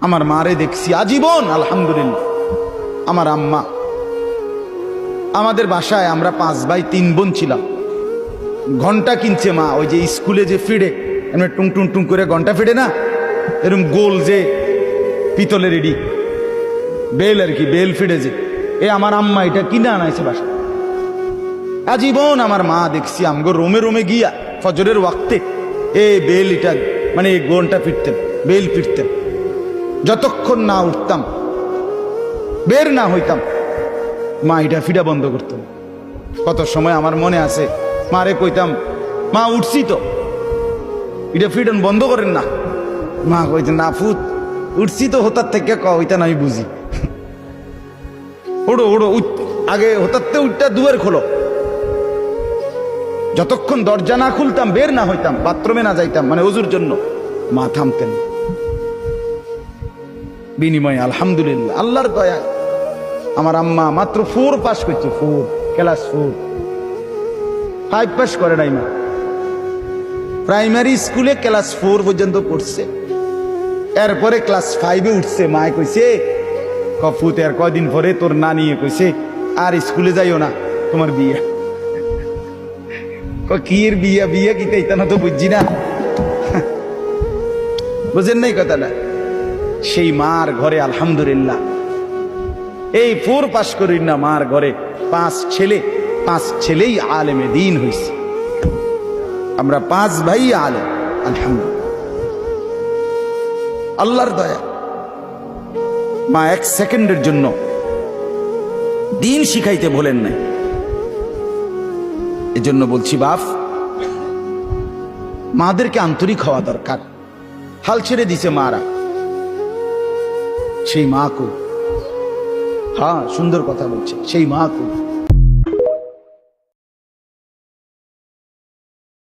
আমার মারে দেখছি আজীবন আলহামদুলিল্লাহ। আমার আম্মা, আমাদের বাসায় আমরা 5 ভাই 3 বোন ছিলাম। ঘন্টা কিনছে মা, ওই যে স্কুলে যে ফিডে এমনি টুং টুং টুং করে ঘন্টা ফিডে না, এরকম গোল যে পিতলের এডি বেল আর কি, বেল ফিডে যে, আমার আম্মা এটা কিনে আনাইছে বাসা। আজীবন আমার মা দেখছি আমগো রোমে রোমে গিয়া ফজরের ওয়াক্তে বেল এটা মানে ঘন্টা ফিরতেন, বেল ফিরতেন। যতক্ষণ না উঠতাম, বের না হইতাম, মা এটা ফিডা বন্ধ করতেন। কত সময় আমার মনে আছে মারে কইতাম, মা উঠছি তো, এটা ফিডন বন্ধ করেন না। মা কইতেন, না ফুত উঠছি তো, হোতার থেকে কইতেন আমি বুঝি, ওড়ো ওড়ো আগে হোতারতে উঠটা দুয়ার খোলো। যতক্ষণ দরজা না খুলতাম, বের না হইতাম, বাথরুমে না যাইতাম, মানে ওজুর জন্য, মা থামতেন। বিনিময়ে আলহামদুলিল্লাহ আল্লাহর দয়ায় আমার আম্মা মাত্র 4 পাস করছে, 4 ক্লাস 4, 5 পাস করে নাই মা। প্রাইমারি স্কুলে ক্লাস 4 পর্যন্ত পড়ছে, এরপরে ক্লাস 5-এ উঠছে। মায় কইছে, কফুত আর কয়দিন পরে তোর নানি কইছে আর স্কুলে যাইও না, তোমার বিয়ে। কি এর বিয়া, বিয়ে কি তাই না তো বুঝছি না, বুঝেন নাই কথাটা। সেই মার ঘরে আলহামদুলিল্লাহ এই 4 পাস করি না, মার ঘরে 5 ছেলে, 5 ছেলেই আলেমে দ্বীন হইছে। আমরা 5 ভাই আলেম, আলহামদুলিল্লাহ আল্লাহর দয়া। মা 1 সেকেন্ডের জন্য দ্বীন শিখাইতে বলেন নাই। এজন্য বলছি বাপ, মাদেরকে আন্তরিক হওয়া দরকার। হাল ছেড়ে দিছে মারা, সেই মা কো, হ্যাঁ সুন্দর কথা বলছে, সেই মা কো